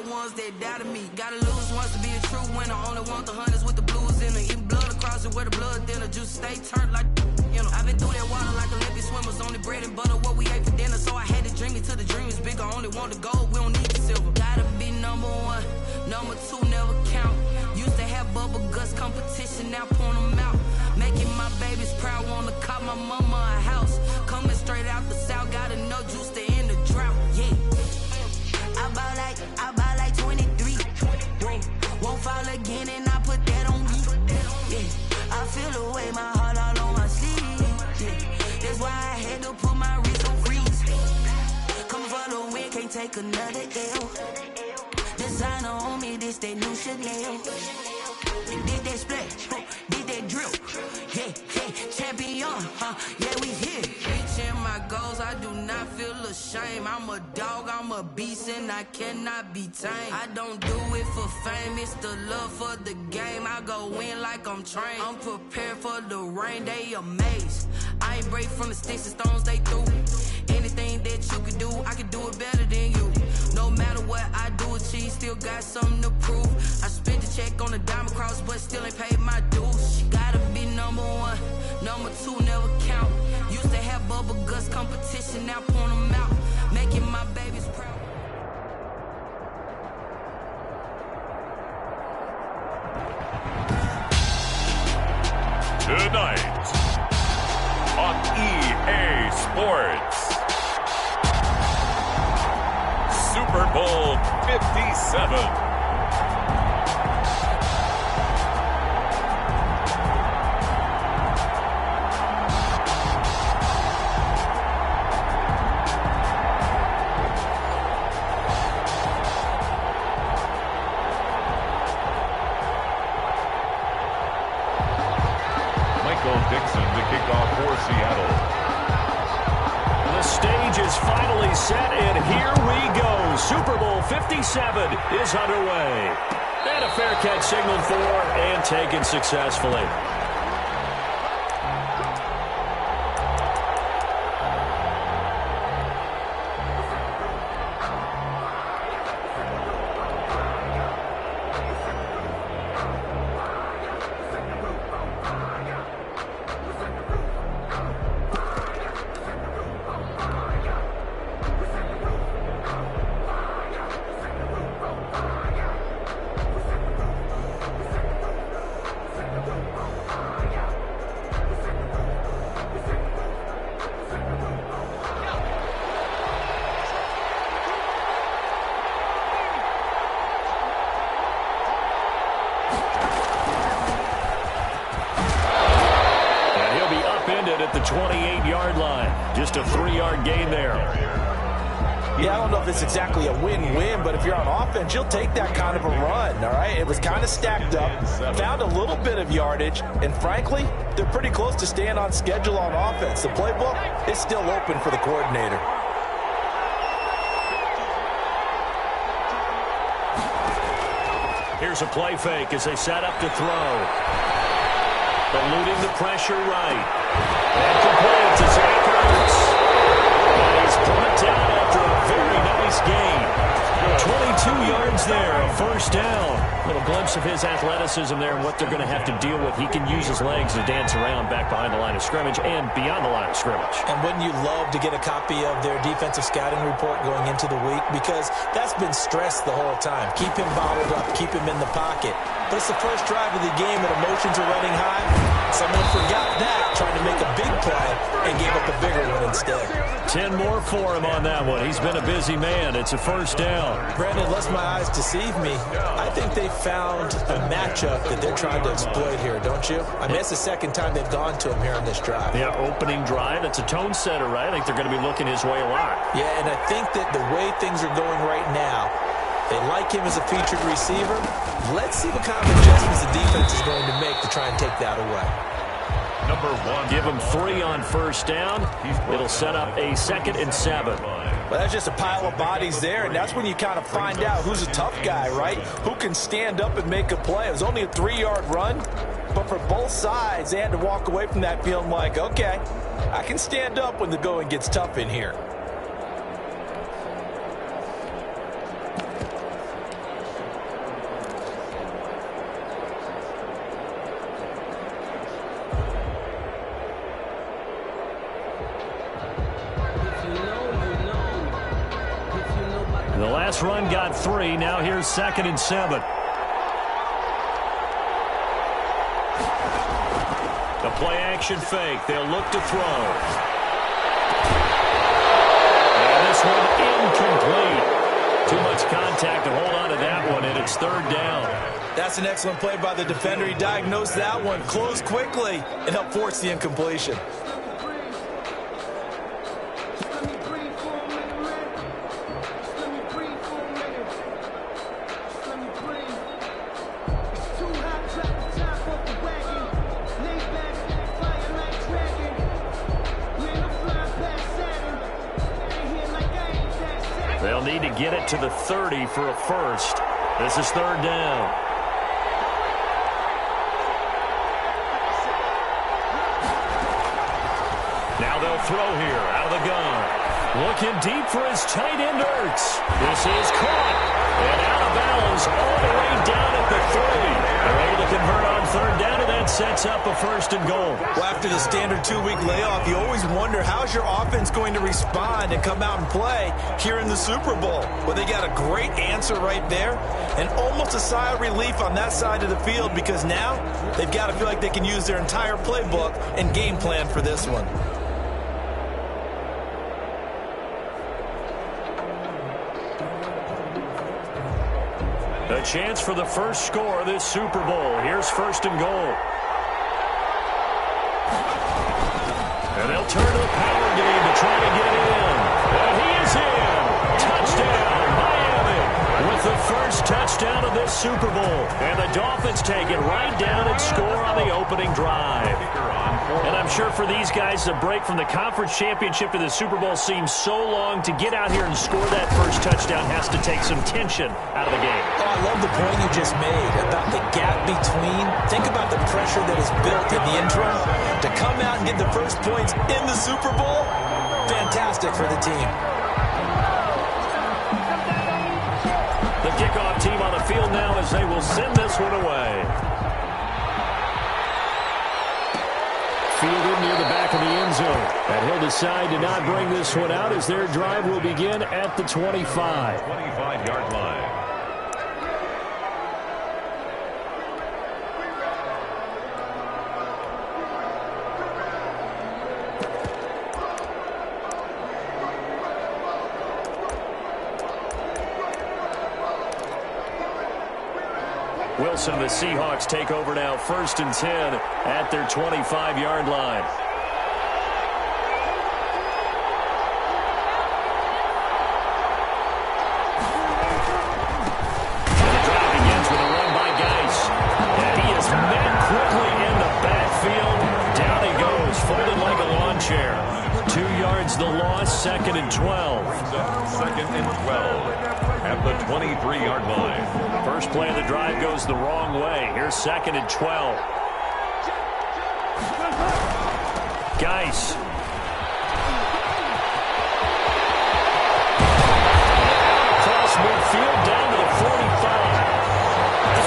ones that doubted me. Gotta lose once to be a true winner. Only want the hunters with the blues in it. Eating blood across it where the blood thinner. Juice stay turned like, you know. I've been through that water like Olympic swimmers. Only bread and butter what we ate for dinner. So I had to dream it till the dream is bigger. Only want the gold, we don't need the silver. Gotta be number one, number two never count. Used to have bubble guts competition, now point them out. Making my babies proud, wanna cop my mama a house. Coming straight out the south, gotta know juice to end the drought. Yeah. I bought like 23. Whoa. Won't fall again and I put that on me. Yeah. I feel the way, my heart all on my sleeve. Yeah. That's why I had to put my wrist on freeze. Coming for the win, can't take another L. Designer on me, this that new Chanel. Did that splash, did that drill. Yeah, champion, yeah, we here. Reaching my goals, I do not feel ashamed. I'm a dog, I'm a beast, and I cannot be tamed. I don't do it for fame, it's the love for the game. I go in like I'm trained. I'm prepared for the rain, they amazed. I ain't break from the sticks and stones they threw. Anything that you can do, I can do it better than you. No matter what I do, achieve, still got something to prove. I spent the check on the diamond cross, but still ain't paid my dues. Gotta be number one, number two never count. Used to have bubble guts competition, now point them out. Making my babies proud. Tonight on EA Sports, Super Bowl 57. Dixon to kick off for Seattle. The stage is finally set, and here we go. Super Bowl 57 is underway. And a fair catch signaled for and taken successfully. At the 28-yard line. Just a 3-yard gain there. Yeah, I don't know if it's exactly a win-win, but if you're on offense, you'll take that kind of a run, all right? It was kind of stacked up, found a little bit of yardage, and frankly, they're pretty close to staying on schedule on offense. The playbook is still open for the coordinator. Here's a play fake as they set up to throw. Eluding the pressure right. And complete to Zach Ertz. And he's brought down after a very nice gain. 22 yards there, a first down. A little glimpse of his athleticism there and what they're going to have to deal with. He can use his legs to dance around back behind the line of scrimmage and beyond the line of scrimmage. And wouldn't you love to get a copy of their defensive scouting report going into the week? Because that's been stressed the whole time. Keep him bottled up, keep him in the pocket. But it's the first drive of the game and emotions are running high. Someone forgot that, trying to make a big play, and gave up a bigger one instead. 10 more for him on that one. He's been a busy man. It's a first down. Brandon, unless my eyes deceive me, I think they found a matchup that they're trying to exploit here, don't you? I mean, it's the second time they've gone to him here on this drive. Yeah, opening drive. It's a tone setter, right? I think they're going to be looking his way a lot. Yeah, and I think that the way things are going right now, they like him as a featured receiver. Let's see what kind of adjustments the defense is going to make to try and take that away. Number 1. Give him 3 on first down. It'll set up a 2nd and 7. Well, that's just a pile of bodies there, and that's when you kind of find out who's a tough guy, right? Who can stand up and make a play. It was only a 3-yard run, but for both sides, they had to walk away from that feeling like, okay, I can stand up when the going gets tough in here. got 3. Now here's 2nd and 7. The play-action fake. They'll look to throw. And this one incomplete. Too much contact to hold on to that one, and it's 3rd down. That's an excellent play by the defender. He diagnosed that one, closed quickly, and helped force the incompletion. They'll need to get it to the 30 for a first. This is 3rd down. Now they'll throw here out of the gun. Looking deep for his tight end, Ertz. This is caught. And out of bounds all the way down at the 3. They're able to convert on 3rd down, and that sets up a 1st and goal. Well, after the standard 2-week layoff, you always wonder how's your offense going to respond and come out and play here in the Super Bowl. Well, they got a great answer right there and almost a sigh of relief on that side of the field because now they've got to feel like they can use their entire playbook and game plan for this one. A chance for the first score of this Super Bowl. Here's 1st and goal. And they'll turn to the power game to try to get in. And he is in. Touchdown, Miami. With the first touchdown of this Super Bowl. And the Dolphins take it right down and score on the opening drive. And I'm sure for these guys, the break from the conference championship to the Super Bowl seems so long. To get out here and score that first touchdown has to take some tension out of the game. Oh, I love the point you just made about the gap between. Think about the pressure that is built in the interim. To come out and get the first points in the Super Bowl, fantastic for the team. The kickoff team on the field now as they will send this one away. Fielded near the back of the end zone. And he'll decide to not bring this one out as their drive will begin at the 25. 25-yard line. Wilson and the Seahawks take over now, 1st and 10 at their 25-yard line. And the drive begins with a run by Geis. And he is met quickly in the backfield. Down he goes, folded like a lawn chair. 2 yards the loss, 2nd and 12. 2nd and 12 at the 23-yard line. First play of the drive goes the wrong way. Here's 2nd and 12. Geis. Across midfield down to the 45.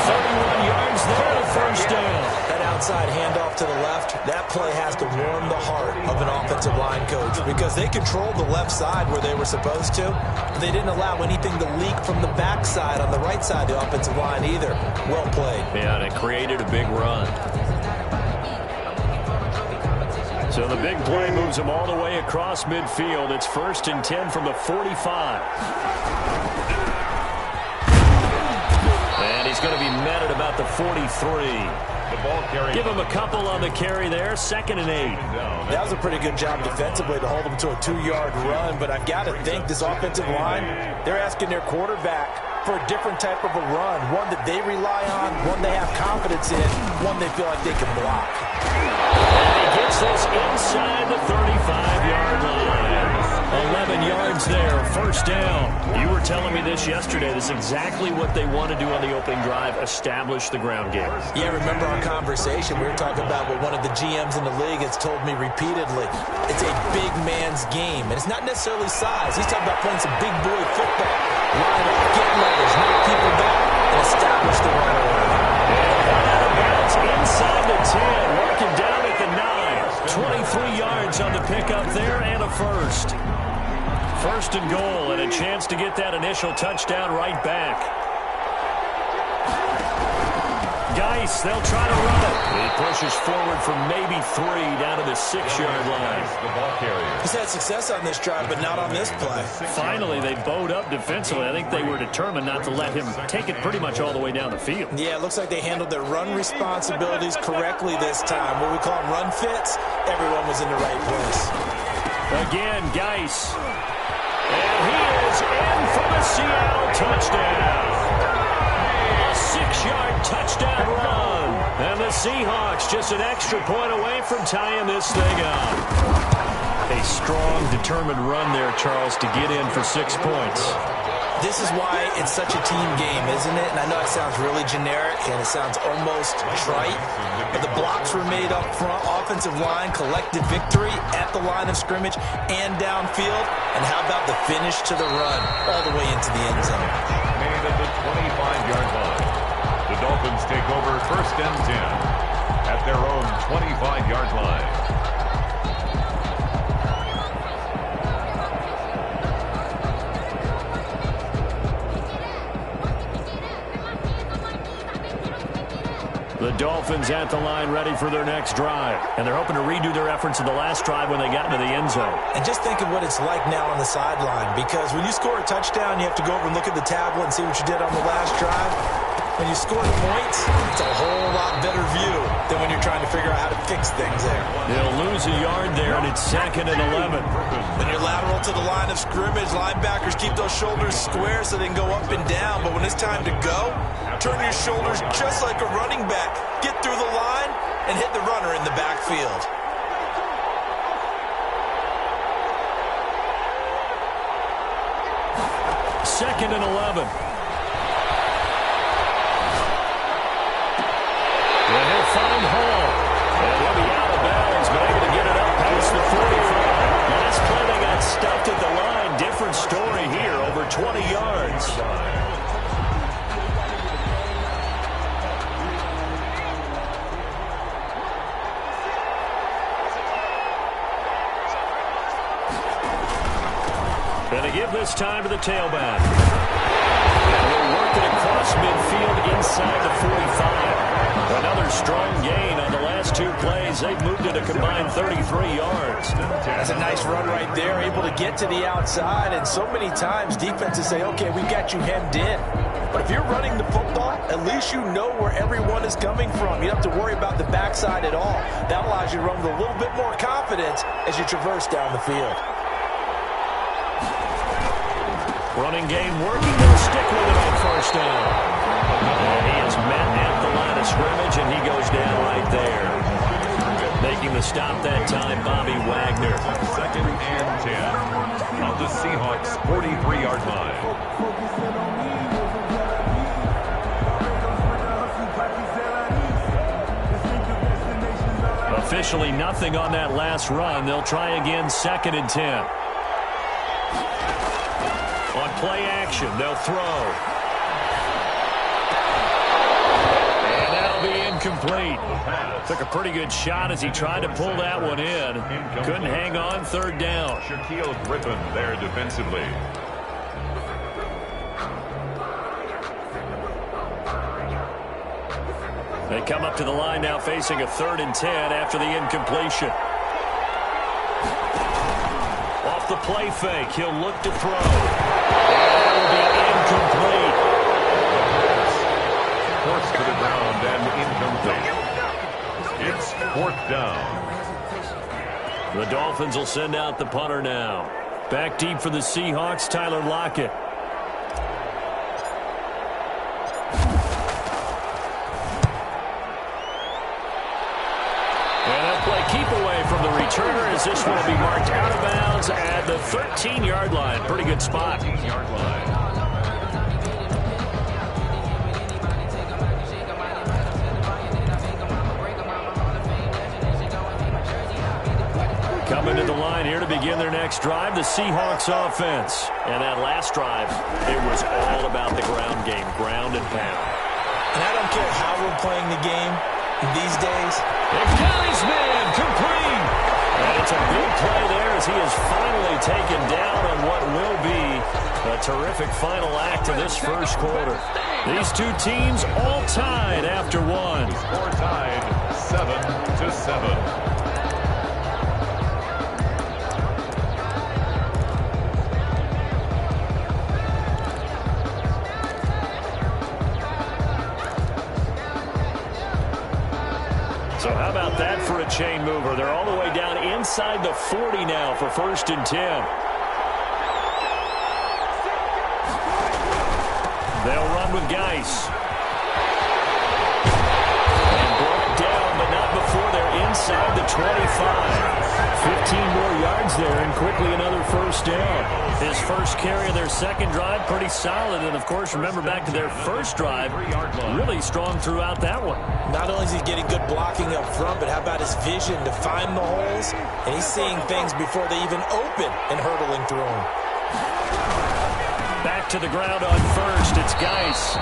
31 yards there, the first down. That outside handoff to the left, that play has to warm the heart of an offensive line coach because they controlled the left side where they were supposed to. They didn't allow anything to leak from the backside on the right side of the offensive line either. Well played. Yeah, and it created a big run. So the big play moves them all the way across midfield. It's 1st and 10 from the 45. And he's going to be met at about the 43. Give him a couple on the carry there. 2nd and 8. That was a pretty good job defensively to hold them to a 2-yard run, but I've got to think this offensive line, they're asking their quarterback for a different type of a run, one that they rely on, one they have confidence in, one they feel like they can block. And he gets this inside the 35-yard line. 11 yards there, 1st down. You were telling me this yesterday. This is exactly what they want to do on the opening drive, establish the ground game. Yeah, remember our conversation. We were talking about what one of the GMs in the league has told me repeatedly. It's a big man's game, and it's not necessarily size. He's talking about playing some big boy football. Line up, get leverage, knock people back, and establish the run order. And out of bounds inside the 10, working down at the 9. 23 yards on the pickup there and a first. 1st and goal and a chance to to get that initial touchdown right back. Geis, they'll try to run it. He pushes forward for maybe 3 down to the 6-yard line. The ball carrier. He's had success on this drive, but not on this play. Finally, they bowed up defensively. I think they were determined not to let him take it pretty much all the way down the field. Yeah, it looks like they handled their run responsibilities correctly this time. What we call them run fits, everyone was in the right place. Again, Geis. And he is in for the Seattle touchdown. A 6-yard touchdown run. And the Seahawks just an extra point away from tying this thing up. A strong, determined run there, Charles, to get in for 6 points. This is why it's such a team game, isn't it? And I know it sounds really generic and it sounds almost trite, but the blocks were made up front. Offensive line collected victory at the line of scrimmage and downfield. And how about the finish to the run all the way into the end zone? Made at the 25-yard line. The Dolphins take over 1st and 10 at their own 25-yard line. The Dolphins at the line ready for their next drive. And they're hoping to redo their efforts in the last drive when they got into the end zone. And just think of what it's like now on the sideline, because when you score a touchdown, you have to go over and look at the tablet and see what you did on the last drive. When you score the points, it's a whole lot better view than when you're trying to figure out how to fix things there. They'll lose a yard there, and it's 2nd and 11. When you're lateral to the line of scrimmage, linebackers keep those shoulders square so they can go up and down. But when it's time to go, turn your shoulders just like a running back. Get through the line and hit the runner in the backfield. Second and 11. And he'll find Hall. And he'll be out of bounds, but able to get it up past the 45. Last play they got stuffed at the line. Different story here, over 20 yards. And they give this time to the tailback. And they'll work it across midfield inside the 45. Another strong gain on the last 2 plays. They've moved it a combined 33 yards. That's a nice run right there, able to get to the outside. And so many times defenses say, okay, we've got you hemmed in. But if you're running the football, at least you know where everyone is coming from. You don't have to worry about the backside at all. That allows you to run with a little bit more confidence as you traverse down the field. Running game working. They'll stick with it on 1st down. And he is met at the line of scrimmage, and he goes down right there. Making the stop that time, Bobby Wagner. 2nd and 10 on the Seahawks' 43-yard line. Officially nothing on that last run. They'll try again, 2nd and 10. On play action, they'll throw. And that'll be incomplete. Took a pretty good shot as he tried to pull that one in. Couldn't hang on, 3rd down. Shaquille Griffin there defensively. They come up to the line now facing a 3rd and 10 after the incompletion. Off the play fake, he'll look to throw. And it'll be incomplete. Forced to the ground and incomplete. It's 4th down. The Dolphins will send out the punter now. Back deep for the Seahawks, Tyler Lockett. And they'll play keep away from the returner as this one will be marked out of bounds at the 13-yard line. Pretty good spot. 13-yard line. Coming to the line here to begin their next drive, the Seahawks offense. And that last drive, it was all about the ground game, ground and pound. And I don't care how we're playing the game these days. They've got his man complete. And it's a big play there as he is finally taken down on what will be a terrific final act of this first quarter. These two teams all tied after one. Score tied 7-7. So how about that for a chain mover? They're all the way down inside the 40 now for 1st and 10. They'll run with Geis. And brought down, but not before they're inside the 25. 15 more yards there, and quickly another 1st down. His first carry of their second drive, pretty solid. And, of course, remember back to their first drive, really strong throughout that one. Not only is he getting good blocking up front, but how about his vision to find the holes? And he's seeing things before they even open and hurdling through them. Back to the ground on 1st. It's Geis.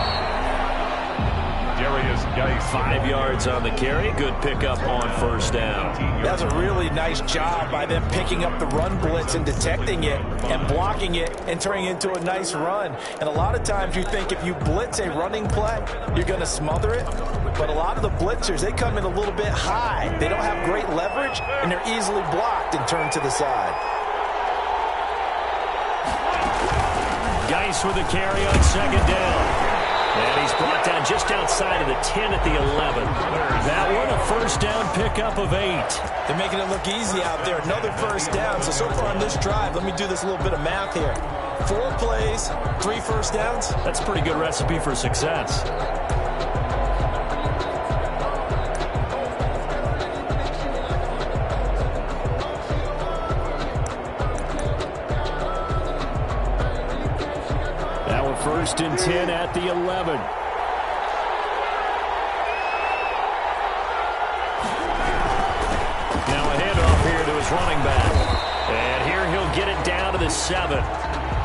Darius Geis. 5 yards on the carry. Good pickup on 1st down. That's a really nice job by them picking up the run blitz and detecting it and blocking it and turning it into a nice run. And a lot of times you think if you blitz a running play, you're going to smother it. But a lot of the blitzers, they come in a little bit high. They don't have great leverage, and they're easily blocked and turned to the side. Geis with a carry on 2nd down. And he's brought down just outside of the 10 at the 11. That one a 1st down pickup of 8. They're making it look easy out there. Another 1st down. So far on this drive, let me do this little bit of math here. 4 plays, 3 1st downs. That's a pretty good recipe for success. Now a 1st and 10 at the 11. Now a handoff here to his running back. And here he'll get it down to the 7.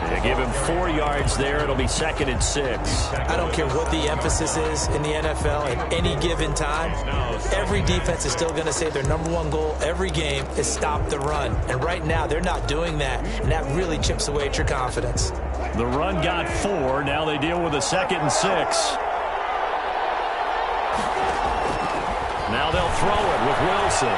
They give him 4 yards there. It'll be 2nd and 6. I don't care what the emphasis is in the NFL at any given time. Every defense is still going to say their #1 goal every game is stop the run. And right now they're not doing that, and that really chips away at your confidence. The run got 4. Now they deal with a 2nd and 6. Now they'll throw it with Wilson.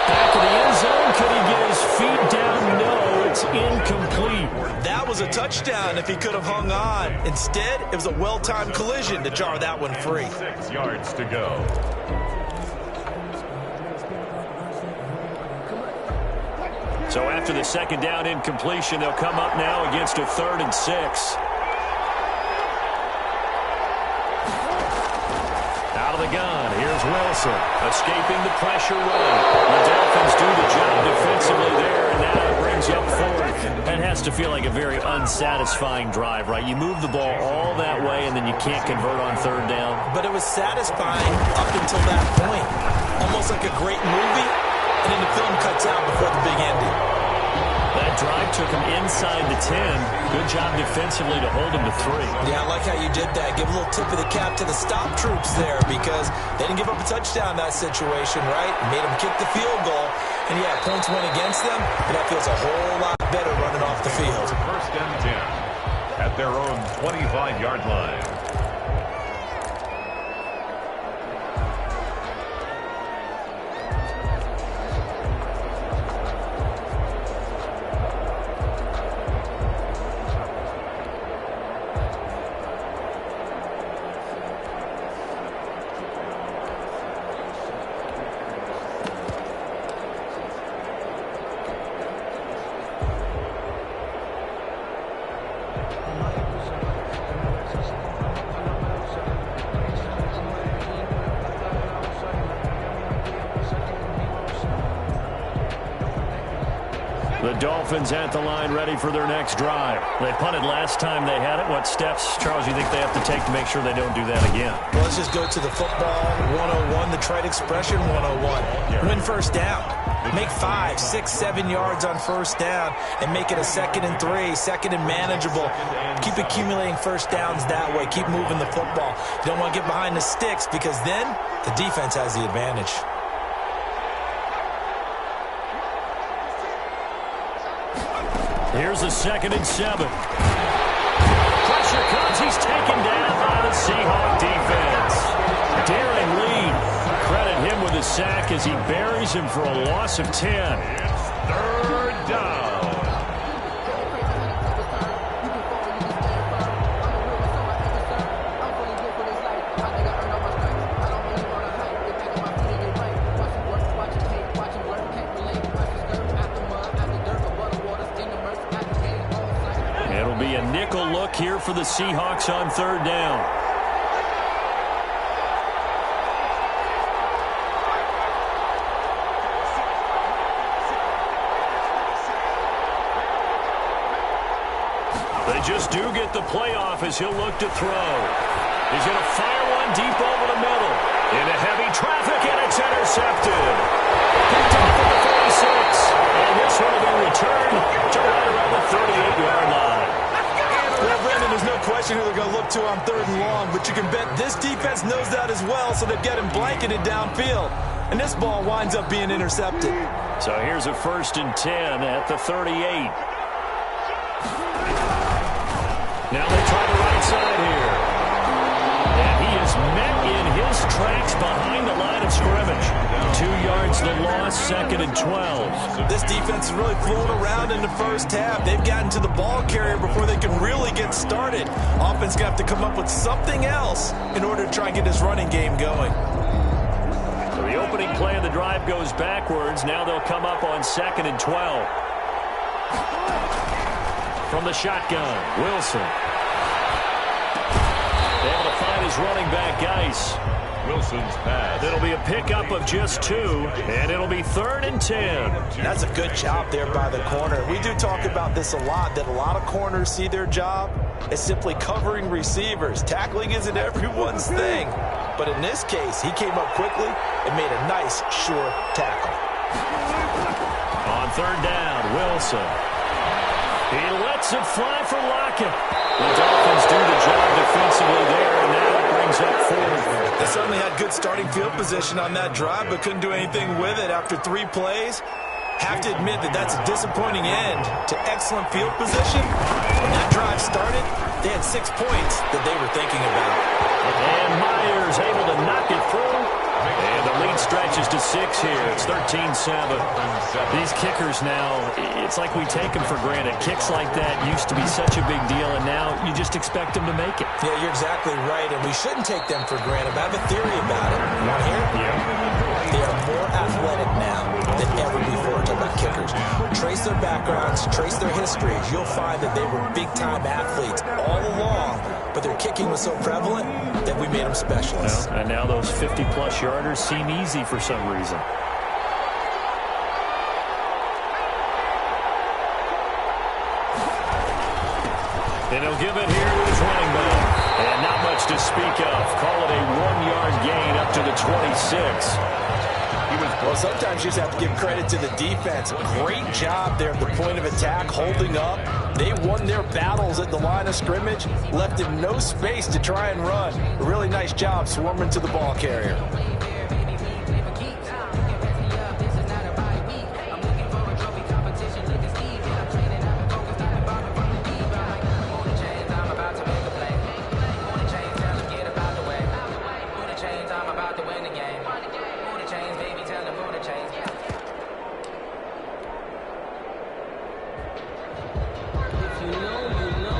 Back to the end zone. Could he get his feet down? No, it's incomplete. That was a touchdown if he could have hung on. Instead, it was a well-timed collision to jar that one free. 6 yards to go. So after the 2nd down incompletion, they'll come up now against a 3rd and 6. Out of the gun, here's Wilson, escaping the pressure run. The Dolphins do the job defensively there, and now it brings up 4th. That has to feel like a very unsatisfying drive, right? You move the ball all that way, and then you can't convert on 3rd down. But it was satisfying up until that point. Almost like a great movie, and then the film cuts out before the big ending. That drive took him inside the 10. Good job defensively to hold him to 3. Yeah, I like how you did that. Give a little tip of the cap to the stop troops there because they didn't give up a touchdown in that situation, right? Made them kick the field goal. And, yeah, points went against them, but that feels a whole lot better running off the field. 1st and 10 at their own 25-yard line. The Dolphins at the line ready for their next drive. They punted last time they had it. What steps, Charles, you think they have to take to make sure they don't do that again? Well, let's just go to the football 101, the trade expression 101. Win 1st down. Make 5, 6, 7 yards on 1st down and make it a 2nd and 3, 2nd and manageable. Keep accumulating 1st downs that way. Keep moving the football. You don't want to get behind the sticks because then the defense has the advantage. Here's a 2nd and 7. Pressure comes. He's taken down by the Seahawks defense. Darren Lee, credit him with a sack as he buries him for a loss of 10. It's 3rd down. It'll be a nickel look here for the Seahawks on 3rd down. They just do get the playoff as he'll look to throw. He's going to fire one deep over the middle. Into heavy traffic, and it's intercepted. Picked off at the 46. And this one will be returned to right around the 38-yard line. Well, Brandon, there's no question who they're going to look to on 3rd and long, but you can bet this defense knows that as well, so they've got him blanketed downfield. And this ball winds up being intercepted. So here's a 1st and 10 at the 38. Now they try the right side here. And he is met in his tracks behind the line of scrimmage. 2 yards the loss, 2nd and 12. This defense is really fooling around in the first half. They've gotten to the ball carrier before they can really get started. Offense going to have to come up with something else in order to try and get this running game going. So the opening play of the drive goes backwards. Now they'll come up on 2nd and 12. From the shotgun, Wilson. Able to find his running back, Geis. Wilson's pass. It'll be a pickup of just 2, and it'll be 3rd and 10. That's a good job there by the corner. We do talk about this a lot, that a lot of corners see their job as simply covering receivers. Tackling isn't everyone's thing. But in this case, he came up quickly and made a nice, sure tackle. On 3rd down, Wilson. He lets it fly for Lockett. The Dolphins do the job defensively there, and now it brings up 4th. They certainly had good starting field position on that drive, but couldn't do anything with it after 3 plays. Have to admit that that's a disappointing end to excellent field position. When that drive started, they had 6 points that they were thinking about. And Myers able to knock it through. And the lead stretches to 6 here. It's 13-7. These kickers now, it's like we take them for granted. Kicks like that used to be such a big deal, and now you just expect them to make it. Yeah, you're exactly right, and we shouldn't take them for granted. But I have a theory about it. You want to hear it? Yeah. They are more athletic now than ever before. Talk about kickers. Trace their backgrounds, trace their histories. You'll find that they were big-time athletes all along, but their kicking was so prevalent that we made them specialists. Well, and now those 50-plus yarders seem easy for some reason. And he'll give it here to his running back. And not much to speak of. Call it a 1-yard gain up to the 26. Well, sometimes you just have to give credit to the defense. Great job there at the point of attack, holding up. They won their battles at the line of scrimmage, left him no space to try and run. A really nice job swarming to the ball carrier.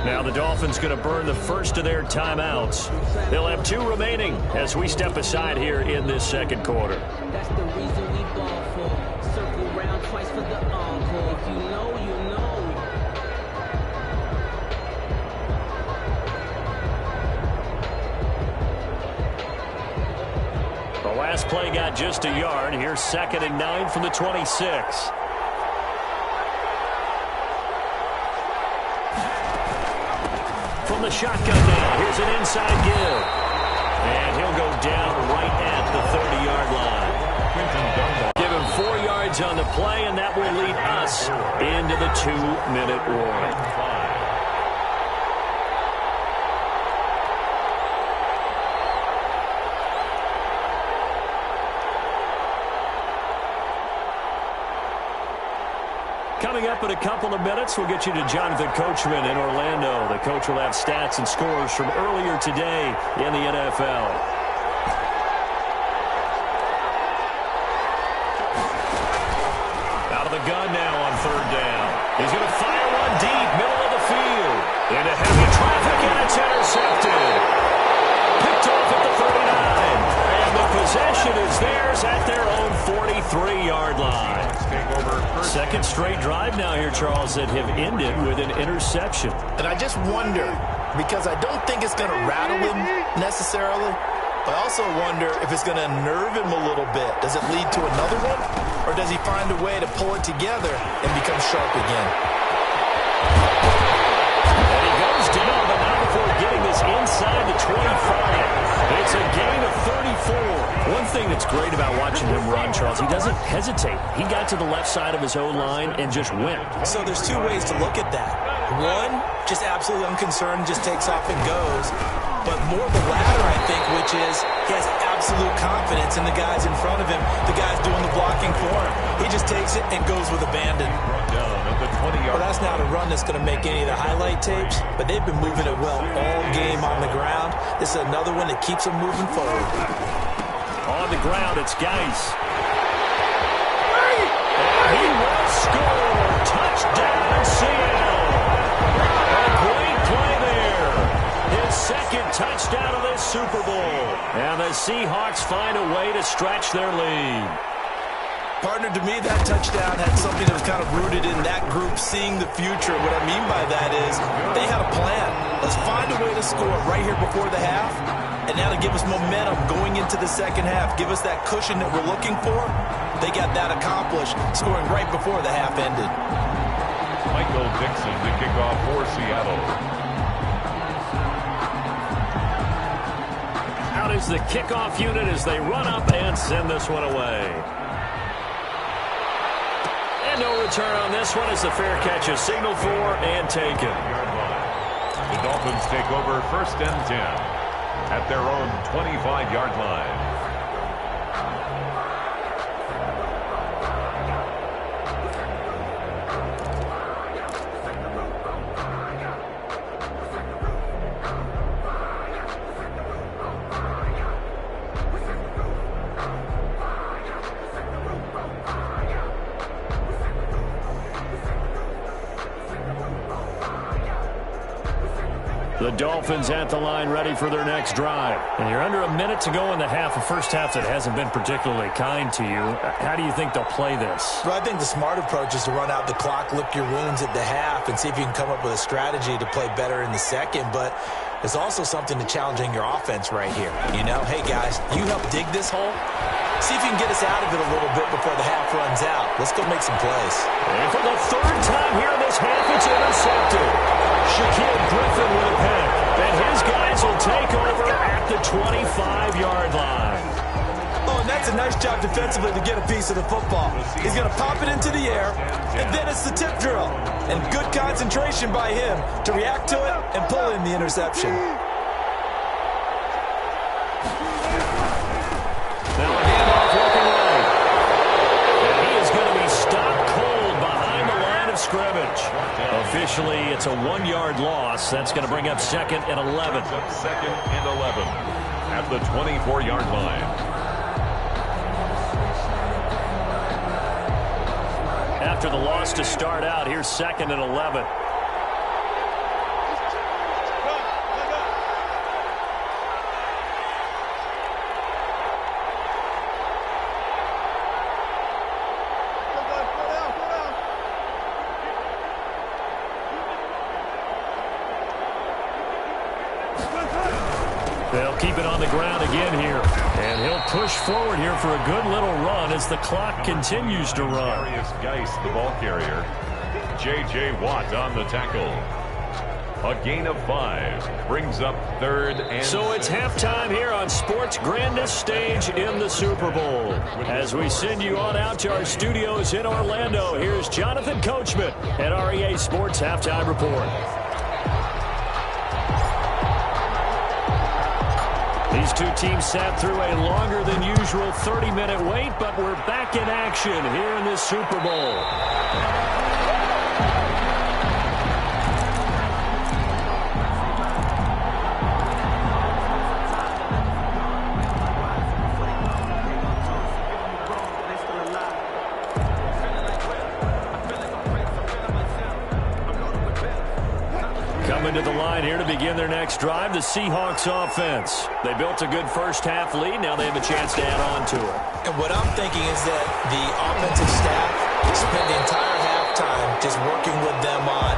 Now the Dolphins going to burn the first of their timeouts. They'll have 2 remaining as we step aside here in this second quarter. That's the reason we ball for. Circle round twice for the encore. If you know, you know. The last play got just a yard. Here's 2nd and 9 from the 26. From the shotgun now, here's an inside give. And he'll go down right at the 30-yard line. Give him 4 yards on the play, and that will lead us into the 2-minute warning. Coming up in a couple of minutes, we'll get you to Jonathan Coachman in Orlando. The coach will have stats and scores from earlier today in the NFL. Out of the gun now on third down. He's going to fire one deep, middle of the field. Into heavy traffic, and it's intercepted. Picked off at the 39. And the possession is theirs at their own 43-yard line. Second straight drive now here, Charles, that have ended with an interception. And I just wonder, because I don't think it's going to rattle him necessarily, but I also wonder if it's going to unnerve him a little bit. Does it lead to another one? Or does he find a way to pull it together and become sharp again? And he goes down, but not before getting this inside the 25. It's a gain of 34. One thing that's great about watching him run, Charles, he doesn't hesitate. He got to the left side of his O-line and just went. So there's two ways to look at that. One, just absolutely unconcerned, just takes off and goes. But more the latter, I think, which is he has absolute confidence in the guys in front of him, the guys doing the blocking for him. He just takes it and goes with abandon. Well, that's not a run that's going to make any of the highlight tapes, but they've been moving it well all game on the ground. This is another one that keeps them moving forward. On the ground, it's Geis. And he will score. Touchdown, Seattle. A great play there. His second touchdown of this Super Bowl. And the Seahawks find a way to stretch their lead. Partner, to me, that touchdown had something that was kind of rooted in that group seeing the future. What I mean by that is they had a plan. Let's find a way to score right here before the half, and now to give us momentum going into the second half, give us that cushion that we're looking for. They got that accomplished, scoring right before the half ended. Michael Dixon to kick off for Seattle. Out is the kickoff unit as they run up and send this one away. No return on this one as the fair catch is signaled for and taken. The Dolphins take over 1st and 10 at their own 25-yard line. The Dolphins at the line ready for their next drive. And you're under a minute to go in the half, a first half that hasn't been particularly kind to you. How do you think they'll play this? Well, I think the smart approach is to run out the clock, lick your wounds at the half, and see if you can come up with a strategy to play better in the second. But there's also something to challenging your offense right here. You know, hey, guys, you help dig this hole. See if you can get us out of it a little bit before the half runs out. Let's go make some plays. And for the third time here in this half, it's intercepted. Shaquille Griffin with a pick. And his guys will take over at the 25-yard line. Oh, and that's a nice job defensively to get a piece of the football. He's going to pop it into the air, and then it's the tip drill. And good concentration by him to react to it and pull in the interception. Now a handoff looking right. And he is going to be stopped cold behind the line of scrimmage. Officially, it's a 1-yard loss. That's going to bring up 2nd and 11. 2nd and 11 at the 24-yard line. After the loss to start out, here's 2nd and 11. They'll keep it on the ground again here. And he'll push forward here for a good little run as the clock continues to run. Darius Geis, the ball carrier. J.J. Watt on the tackle. A gain of 5 brings up 3rd and So it's halftime here on sports' grandest stage in the Super Bowl. As we send you on out to our studios in Orlando, here's Jonathan Coachman at REA Sports Halftime Report. These two teams sat through a longer than usual 30-minute wait, but we're back in action here in this Super Bowl. Coming to the line here to begin their next drive, the Seahawks offense. They built a good first-half lead. Now they have a chance to add on to it. And what I'm thinking is that the offensive staff spent the entire halftime just working with them on,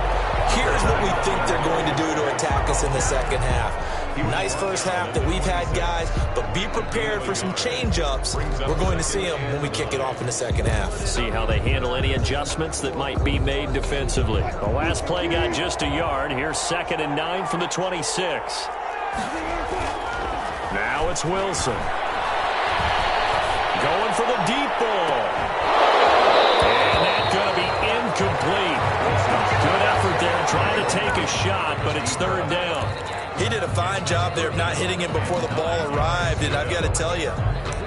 here's what we think they're going to do to attack us in the second half. Nice first half that we've had, guys, but be prepared for some change-ups. We're going to see them when we kick it off in the second half. See how they handle any adjustments that might be made defensively. The last play got just a yard. Here's 2nd and 9 from the 26. Now it's Wilson. Going for the deep ball. And that's going to be incomplete. Good effort there trying to take a shot, but it's 3rd down. He did a fine job there of not hitting him before the ball arrived, and I've got to tell you,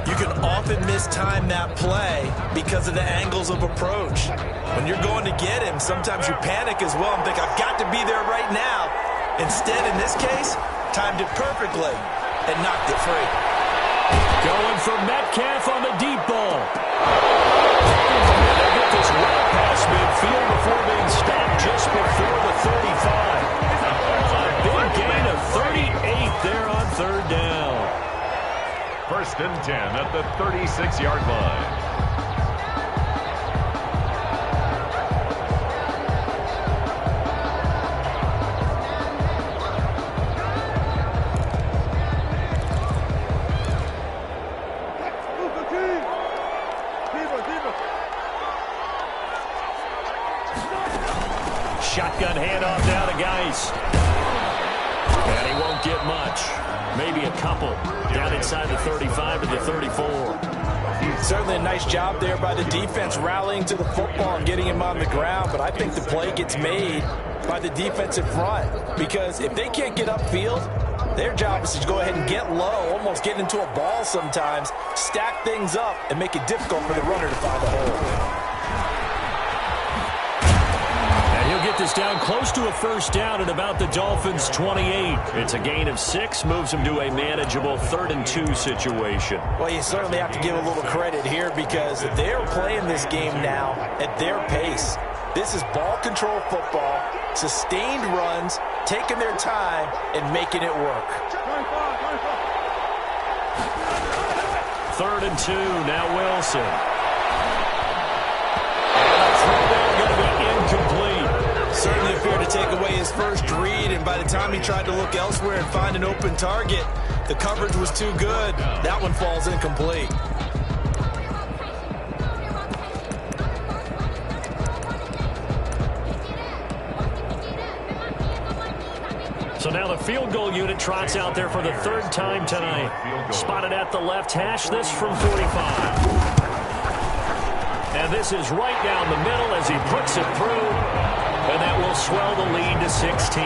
you can often mistime that play because of the angles of approach. When you're going to get him, sometimes you panic as well and think, I've got to be there right now. Instead, in this case, timed it perfectly and knocked it free. Going for Metcalf on the deep ball. And they get this well past midfield before being stopped just before the 35. Big gain of 38 there on 3rd down. 1st and 10 at the 36-yard line. Shotgun handoff down to Geis. And he won't get much. Maybe a couple. Down inside the 35 to the 34. Certainly a nice job there by the defense rallying to the football and getting him on the ground, but I think the play gets made by the defensive front because if they can't get upfield, their job is to go ahead and get low, almost get into a ball sometimes, stack things up, and make it difficult for the runner to find a hole. He'll get this down close to a 1st down at about the Dolphins' 28. It's a gain of 6, moves him to a manageable 3rd and 2 situation. Well, you certainly have to give a little credit here because they're playing this game now at their pace. This is ball control football, sustained runs, taking their time, and making it work. 3rd and 2, now Wilson. And the throw going to be incomplete. Certainly appeared to take away his first read, and by the time he tried to look elsewhere and find an open target, the coverage was too good. That one falls incomplete. So now the field goal unit trots out there for the 3rd time tonight. Spotted at the left hash, this from 45. And this is right down the middle as he puts it through. And that will swell the lead to 16.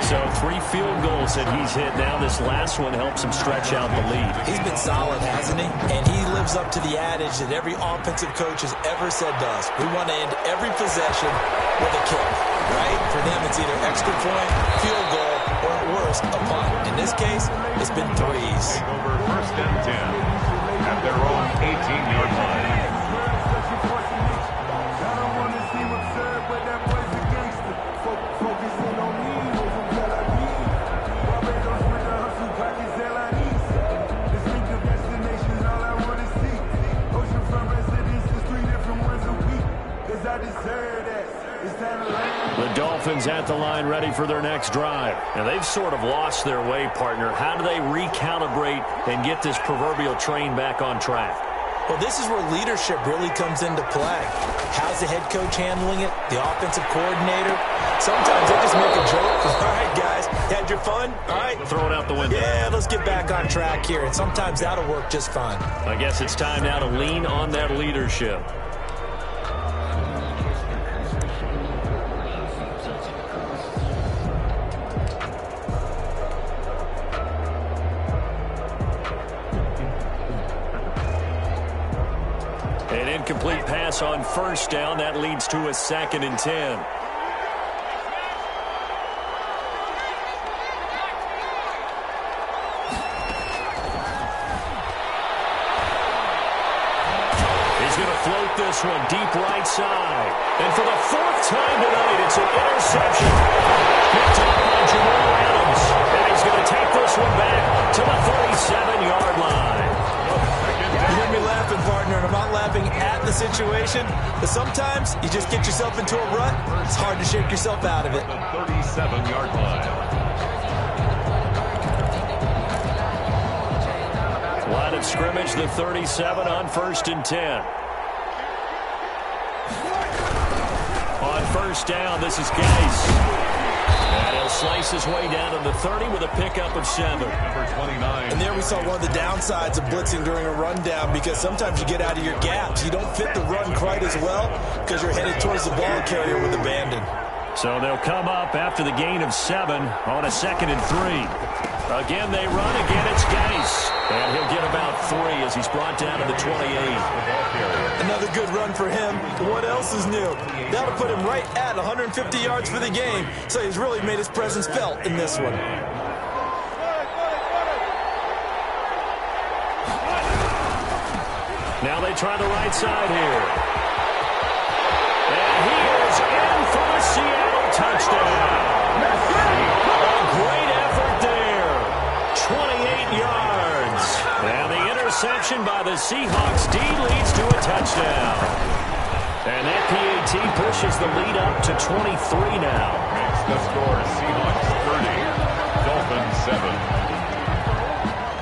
So 3 field goals that he's hit now. This last one helps him stretch out the lead. He's been solid, hasn't he? And he lives up to the adage that every offensive coach has ever said to us. We want to end every possession with a kick, right? For them, it's either extra point, field goal, or at worst, a punt. In this case, it's been threes. Over 1st and 10 at their own 18-yard line. The Dolphins at the line ready for their next drive. And they've sort of lost their way, partner. How do they recalibrate and get this proverbial train back on track? Well, this is where leadership really comes into play. How's the head coach handling it? The offensive coordinator? Sometimes they just make a joke. All right, guys, had your fun? All right. Throw it out the window. Yeah, let's get back on track here. And sometimes that'll work just fine. I guess it's time now to lean on that leadership. An incomplete pass on first down. That leads to a 2nd and 10. Float this one deep right side. And for the 4th time tonight, it's an interception. Picked up by Jamal Adams. And he's going to take this one back to the 37-yard line. You hear me laughing, partner, and I'm not laughing at the situation, but sometimes you just get yourself into a rut. It's hard to shake yourself out of it. The 37-yard line. Line of scrimmage, the 37 on 1st and 10. On first down, this is Geis. And he'll slice his way down to the 30 with a pickup of 7. Number 29. And there we saw one of the downsides of blitzing during a rundown, because sometimes you get out of your gaps. You don't fit the run quite as well because you're headed towards the ball carrier with abandon. So they'll come up after the gain of 7 on a 2nd and 3. Again, they run. Again, it's Geis. And he'll get about 3 as he's brought down to the 28. Another good run for him. What else is new? That'll put him right at 150 yards for the game. So he's really made his presence felt in this one. Now they try the right side here. And he is in for the Seattle touchdown. A great effort there. 28 yards. And the interception by the Seahawks D leads to a touchdown. And that PAT pushes the lead up to 23 now. Makes the score Seahawks 30, Dolphins 7.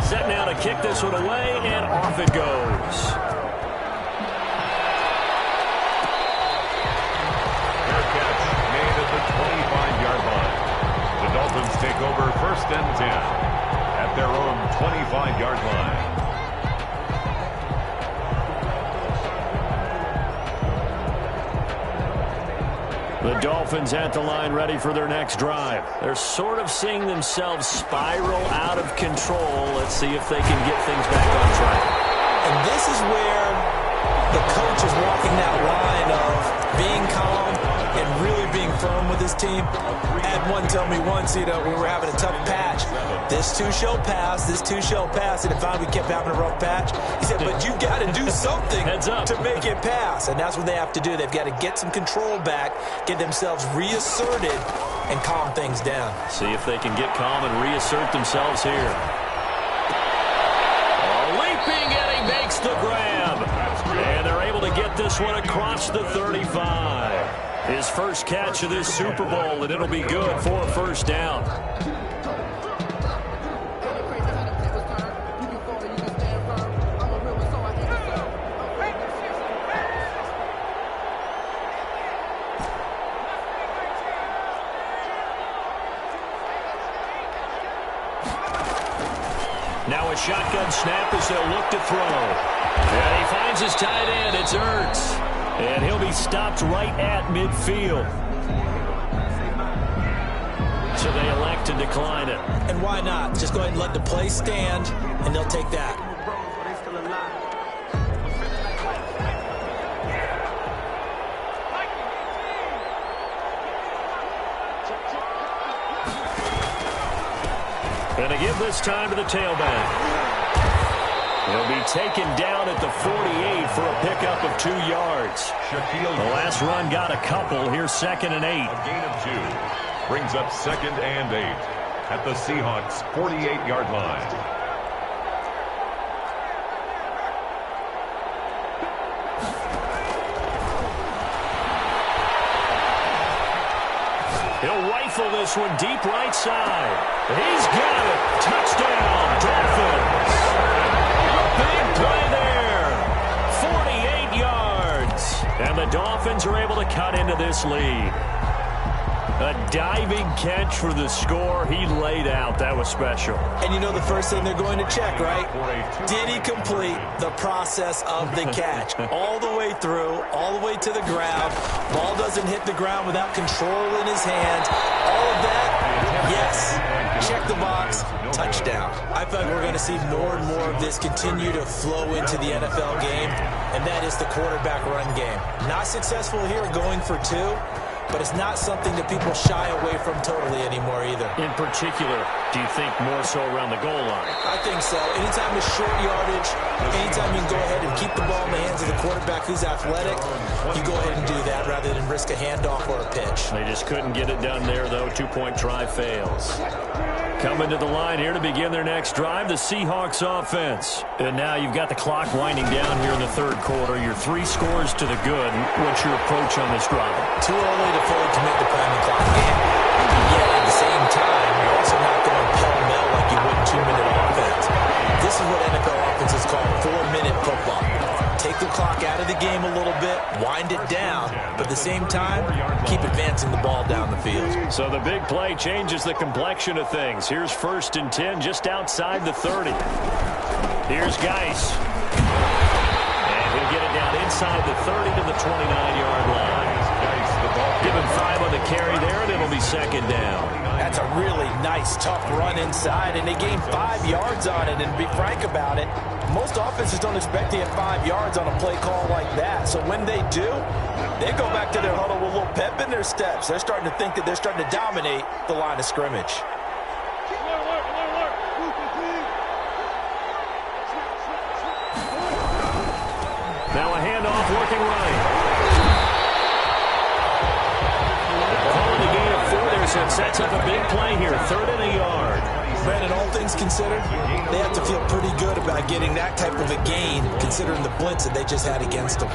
Set now to kick this one away, and off it goes. Fair catch made at the 25-yard line. The Dolphins take over 1st and 10 at their own 25-yard line. The Dolphins at the line, ready for their next drive. They're sort of seeing themselves spiral out of control. Let's see if they can get things back on track. And this is where the coach is walking that line of being calm and really being firm with his team. I had one tell me once, we were having a tough patch. This too shall pass, this too shall pass. And if finally we kept having a rough patch, he said, but you've got to do something to make it pass. And that's what they have to do. They've got to get some control back, get themselves reasserted, and calm things down. See if they can get calm and reassert themselves here. Leaping, and he makes the grab. And they're able to get this one across the 35. His first catch of this Super Bowl, and it'll be good for a 1st down. Now a shotgun snap as they'll look to throw. And he finds his tight end. It's Ertz. And he'll be stopped right at midfield. So they elect to decline it. And why not? Just go ahead and let the play stand, and they'll take that. And to give this time to the tailback. He'll be taken down at the 48 for a pickup of 2 yards. The last run got a couple. Here's 2nd and 8. A gain of 2 brings up 2nd and 8 at the Seahawks 48-yard line. He'll rifle this one deep right side. He's got it. Touchdown, Dolphins. Big play there. 48 yards. And the Dolphins are able to cut into this lead. A diving catch for the score. He laid out. That was special. And you know the first thing they're going to check, right? Did he complete the process of the catch? All the way through, all the way to the ground. Ball doesn't hit the ground without control in his hands. All of that Yes. Check the box. Touchdown. I feel like we're going to see more and more of this continue to flow into the NFL game, and that is the quarterback run game. Not successful here going for 2, but it's not something that people shy away from totally anymore either. In particular, do you think more so around the goal line? I think so. Anytime it's short yardage, anytime you can go ahead and keep the ball in the hands of the quarterback who's athletic, you go ahead and do that rather than risk a handoff or a pitch. They just couldn't get it done there, though. 2-point try fails. Coming to the line here to begin their next drive, the Seahawks offense. And now you've got the clock winding down here in the third quarter. Your 3 scores to the good. What's your approach on this drive? Too early to fully commit the priming clock game. Yet at the same time, you're also not going pell-mell like you would 2-minute offense. This is what NFL offenses call 4-minute football. Take the clock out of the game a little bit, wind it down, but at the same time, keep advancing the ball down the field. So the big play changes the complexion of things. Here's 1st and 10 just outside the 30. Here's Geis. And he'll get it down inside the 30 to the 29-yard line. Give him 5 on the carry there, and it'll be 2nd down. That's a really nice, tough run inside, and they gained 5 yards on it. And to be frank about it, most offenses don't expect to get 5 yards on a play call like that. So when they do, they go back to their huddle with a little pep in their steps. They're starting to think that they're starting to dominate the line of scrimmage. Now a handoff working right. Calling the gain of 4 there, so it sets up a big play here. 3rd and a yard. Brandon, all things considered, they have to feel pretty good about getting that type of a gain, considering the blitz that they just had against them.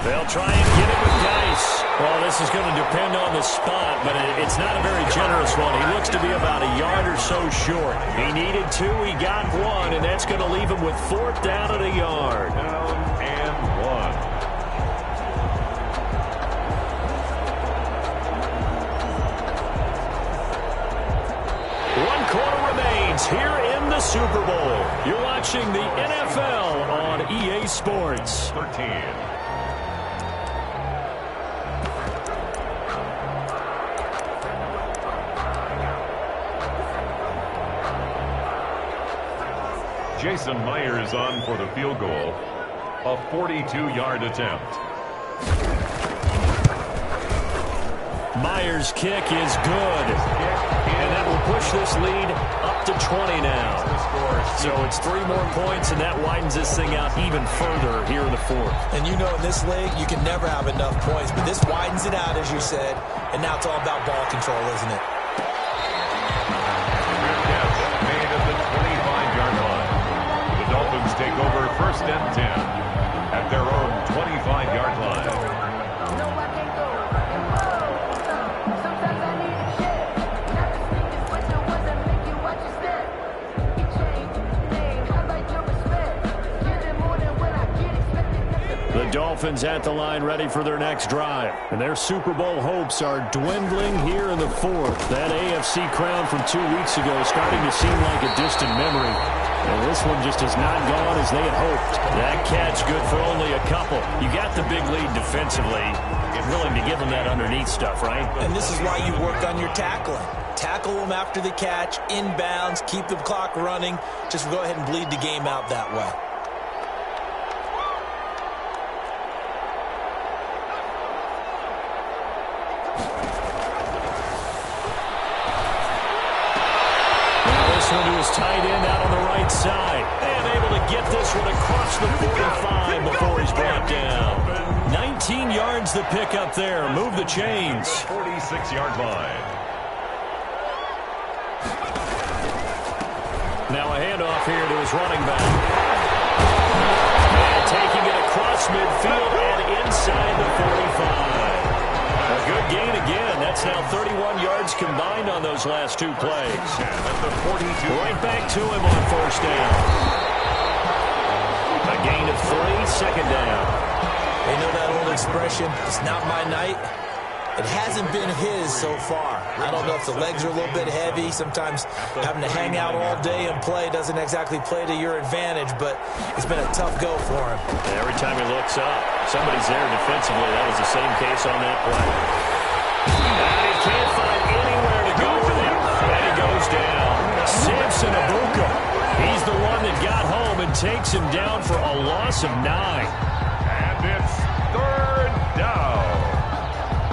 They'll try and get it with Geis. Well, this is going to depend on the spot, but it's not a very generous one. He looks to be about a yard or so short. He needed 2, he got 1, and that's going to leave him with 4th down at a yard. Down and 1. One quarter remains here in the Super Bowl. You're watching the NFL on EA Sports. 13. Jason Myers on for the field goal. A 42-yard attempt. Myers' kick is good. And that will push this lead up to 20 now. So it's 3 more points, and that widens this thing out even further here in the 4th. And you know in this league, you can never have enough points, but this widens it out, as you said, and now it's all about ball control, isn't it? Made at the 25-yard line. The Dolphins take over 1st and 10 at their own 25-yard line. The Dolphins at the line ready for their next drive. And their Super Bowl hopes are dwindling here in the 4th. That AFC crown from 2 weeks ago is starting to seem like a distant memory. And this one just has not gone as they had hoped. That catch good for only a couple. You got the big lead defensively. You're willing to give them that underneath stuff, right? And this is why you work on your tackling. Tackle them after the catch, inbounds, keep the clock running. Just go ahead and bleed the game out that way. To his tight end out on the right side. And able to get this one across the 45 before he's brought down. 19 yards the pick up there. Move the chains. 46-yard line. Now a handoff here to his running back. And taking it across midfield and inside the 45. A good gain again. That's now 31 yards combined on those last 2 plays. At the 42. Right back to him on 1st down. A gain of 3, 2nd down. You know that old expression, it's not my night? It hasn't been his so far. I don't know if the legs are a little bit heavy. Sometimes having to hang out all day and play doesn't exactly play to your advantage, but it's been a tough go for him. Every time he looks up, somebody's there defensively. That was the same case on that play. And he can't find anywhere to go with him. And he goes down. Samson Abuka. He's the one that got home and takes him down for a loss of 9. And it's third down.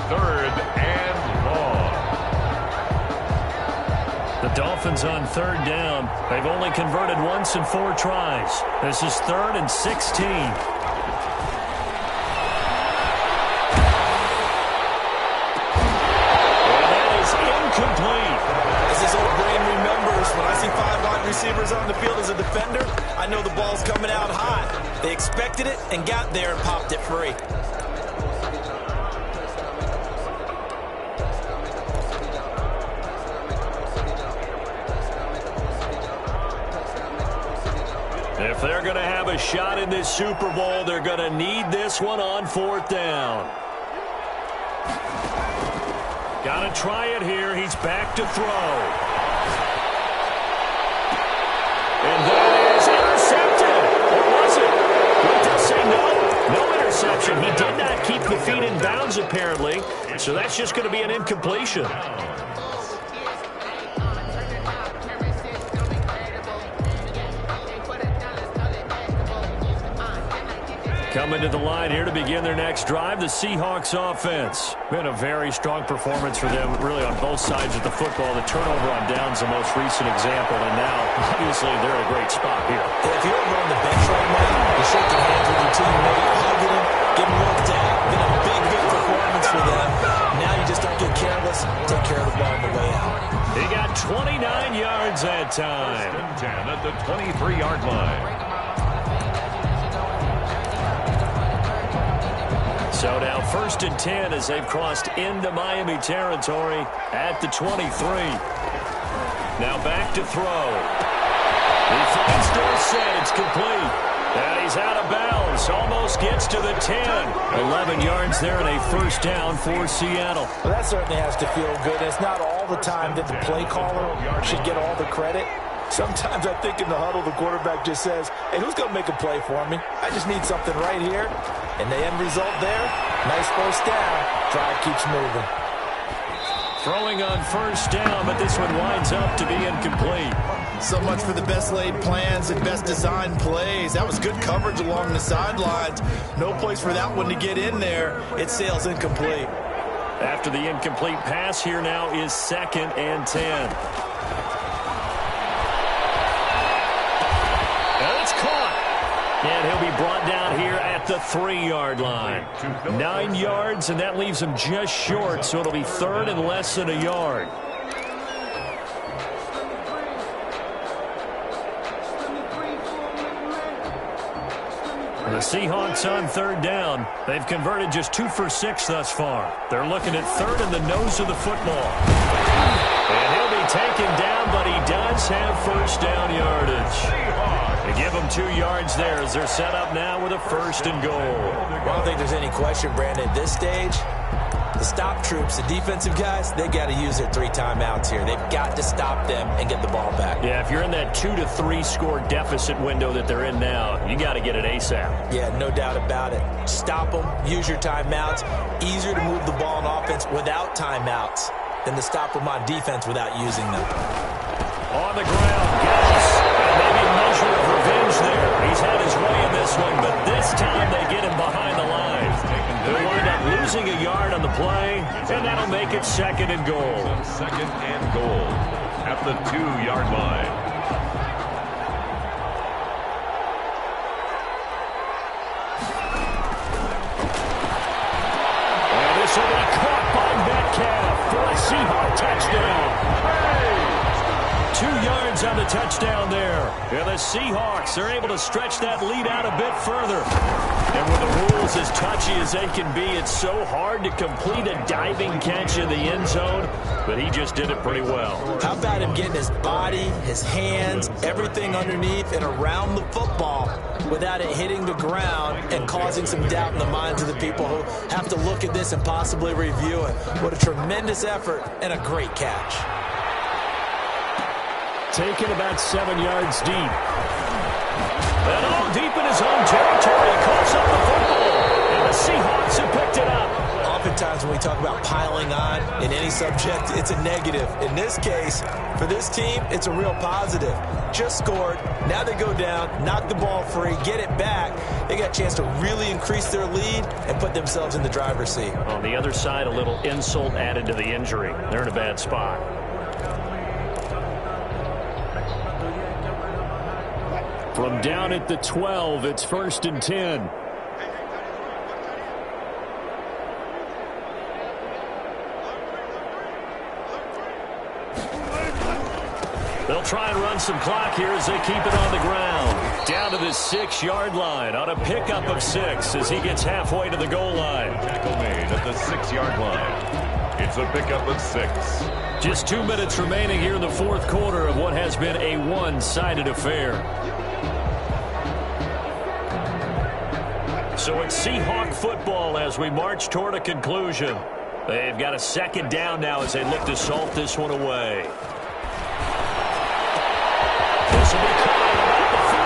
Third and long. The Dolphins on third down. They've only converted once in 4 tries. This is 3rd and 16. Incomplete. As his old brain remembers, when I see 5 wide receivers on the field as a defender, I know the ball's coming out hot. They expected it and got there and popped it free. If they're going to have a shot in this Super Bowl, they're going to need this one on 4th down. Got to try it here. He's back to throw. And that is intercepted. Or was it? What did say no? No interception. He did not keep the feet in bounds, apparently. So that's just going to be an incompletion. Coming to the line here to begin their next drive, the Seahawks offense. Been a very strong performance for them, really on both sides of the football. The turnover on downs the most recent example, and now, obviously, they're in a great spot here. If you're over on the bench right now, you're shaking hands with your teammate, hugging him, getting looked at. Been a big performance for them. Now you just don't get careless. Take care of the ball on the way out. He got 29 yards that time. 10 at the 23-yard line. So now 1st and 10 as they've crossed into Miami territory at the 23. Now back to throw. He finds Dorsett. It's complete. And he's out of bounds. Almost gets to the 10. 11 yards there and a 1st down for Seattle. Well, that certainly has to feel good. It's not all the time that the play caller should get all the credit. Sometimes I think in the huddle, the quarterback just says, hey, who's going to make a play for me? I just need something right here. And the end result there, nice 1st down. Drive keeps moving. Throwing on 1st down, but this one winds up to be incomplete. So much for the best laid plans and best designed plays. That was good coverage along the sidelines. No place for that one to get in there. It sails incomplete. After the incomplete pass, here now is 2nd and 10. And he'll be brought down here at the 3-yard line. 9 yards, and that leaves him just short, so it'll be 3rd and less than a yard. The Seahawks on 3rd down. They've converted just 2 for 6 thus far. They're looking at 3rd in the nose of the football. And he'll be taken down, but he does have 1st down yardage. They give them 2 yards there as they're set up now with a 1st and goal. I don't think there's any question, Brandon, at this stage, the stop troops, the defensive guys, they got to use their 3 timeouts here. They've got to stop them and get the ball back. Yeah, if you're in that 2 to 3 score deficit window that they're in now, you got to get it ASAP. Yeah, no doubt about it. Stop them, use your timeouts. Easier to move the ball on offense without timeouts than to stop them on defense without using them. On the ground, yes. And maybe a measure of revenge there. He's had his way in this one, but this time they get him behind the line. They'll wind up losing a yard on the play, and that'll make it 2nd and goal. 2nd and goal at the 2-yard line. And this will be caught by Metcalf for a Seahawks touchdown. 2 yards on the touchdown there. And the Seahawks are able to stretch that lead out a bit further. And with the rules as touchy as they can be, it's so hard to complete a diving catch in the end zone, but he just did it pretty well. How about him getting his body, his hands, everything underneath and around the football without it hitting the ground and causing some doubt in the minds of the people who have to look at this and possibly review it. What a tremendous effort and a great catch. Taken about 7 yards deep. And all deep in his own territory. He calls up the football. And the Seahawks have picked it up. Oftentimes when we talk about piling on in any subject, it's a negative. In this case, for this team, it's a real positive. Just scored. Now they go down, knock the ball free, get it back. They got a chance to really increase their lead and put themselves in the driver's seat. On the other side, a little insult added to the injury. They're in a bad spot. From down at the 12, it's 1st and 10. They'll try and run some clock here as they keep it on the ground. Down to the 6-yard line on a pickup of 6 as he gets halfway to the goal line. Tackle made at the 6-yard line. It's a pickup of 6. Just 2 minutes remaining here in the fourth quarter of what has been a one-sided affair. So it's Seahawk football as we march toward a conclusion. They've got a 2nd down now as they look to salt this one away. This will be crying about the 5.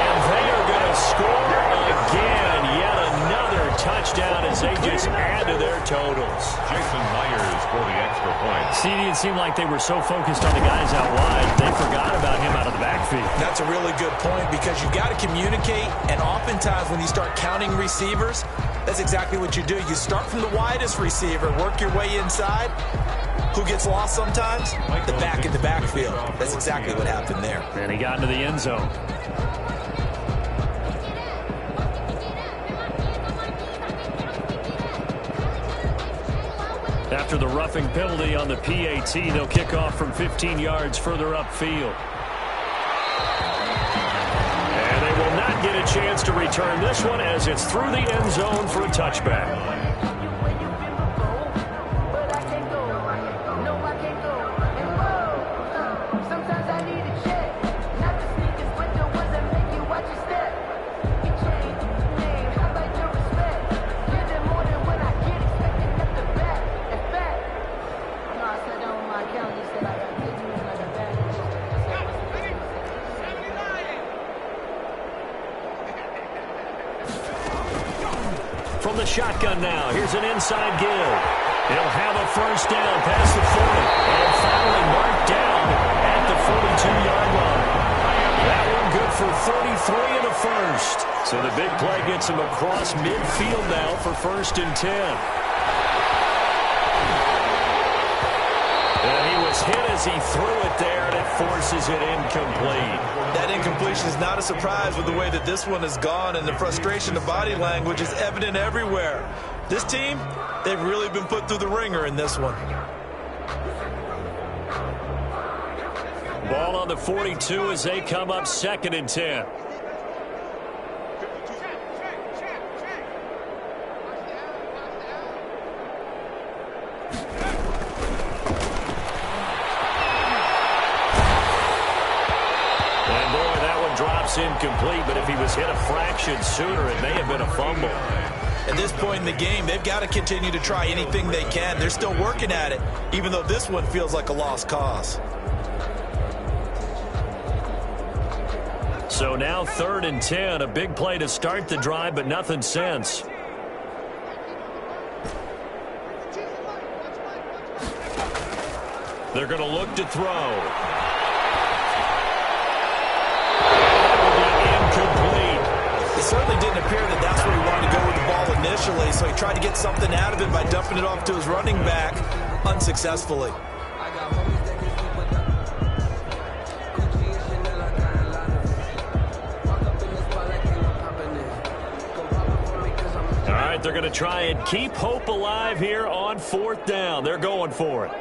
And they are going to score again. Yet another touchdown as they just add to their totals. Jason Myers for the extra point. It seemed like they were so focused on the guys out wide, they forgot about him out of the backfield. That's a really good point because you've got to communicate, and oftentimes when you start counting receivers, that's exactly what you do. You start from the widest receiver, work your way inside. Who gets lost sometimes? The back in the backfield. That's exactly what happened there. And he got into the end zone. After the roughing penalty on the PAT, they'll kick off from 15 yards further upfield. And they will not get a chance to return this one as it's through the end zone for a touchback. From the shotgun now, here's an inside give. He'll have a 1st down past the 40. And finally marked down at the 42-yard line. That one good for 33 and a 1st. So the big play gets him across midfield now for 1st and 10. And he was hit as he threw it there, and it forces it incomplete. That incompletion is not a surprise with the way that this one has gone, and the frustration of body language is evident everywhere. This team, they've really been put through the ringer in this one. Ball on the 42 as they come up 2nd and 10. Incomplete, but if he was hit a fraction sooner, it may have been a fumble. At this point in the game, they've got to continue to try anything they can. They're still working at it, even though this one feels like a lost cause. So now 3rd and 10, a big play to start the drive, but nothing since. They're going to look to throw. It certainly didn't appear that that's where he wanted to go with the ball initially, so he tried to get something out of it by dumping it off to his running back unsuccessfully. All right, they're going to try and keep hope alive here on 4th down. They're going for it.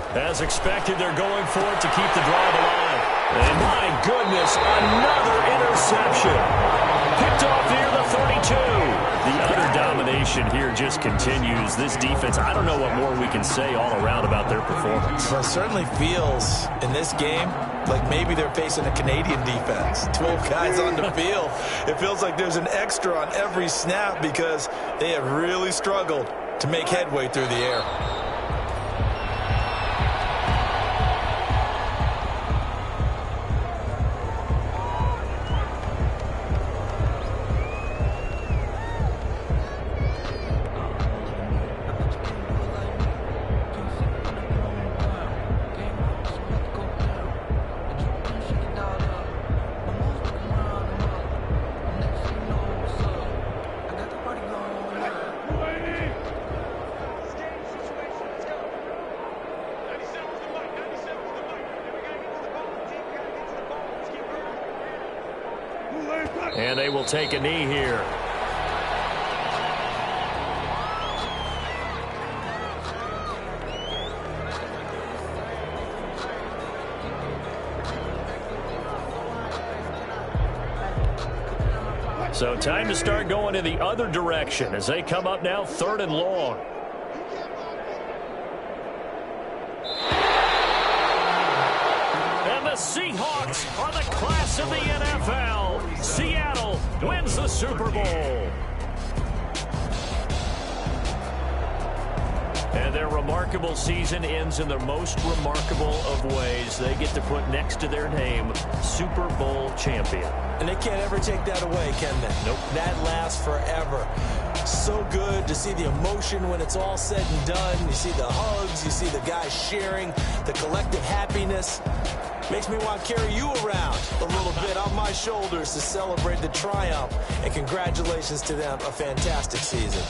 As expected, they're going for it to keep the drive alive. And my goodness, another interception. Picked off near the 32. The utter domination domination here just continues. This defense, I don't know what more we can say all around about their performance. Well, it certainly feels in this game like maybe they're facing a Canadian defense. 12 guys on the field. It feels like there's an extra on every snap because they have really struggled to make headway through the air. And they will take a knee here. So time to start going in the other direction as they come up now 3rd and long. And the Seahawks are the class of the NFL. Seattle wins the Super Bowl. And their remarkable season ends in the most remarkable of ways. They get to put next to their name, Super Bowl champion. And they can't ever take that away, can they? Nope. That lasts forever. So good to see the emotion when it's all said and done. You see the hugs, you see the guys sharing, the collective happiness. Makes me want to carry you around a little bit on my shoulders to celebrate the triumph. And congratulations to them, a fantastic season.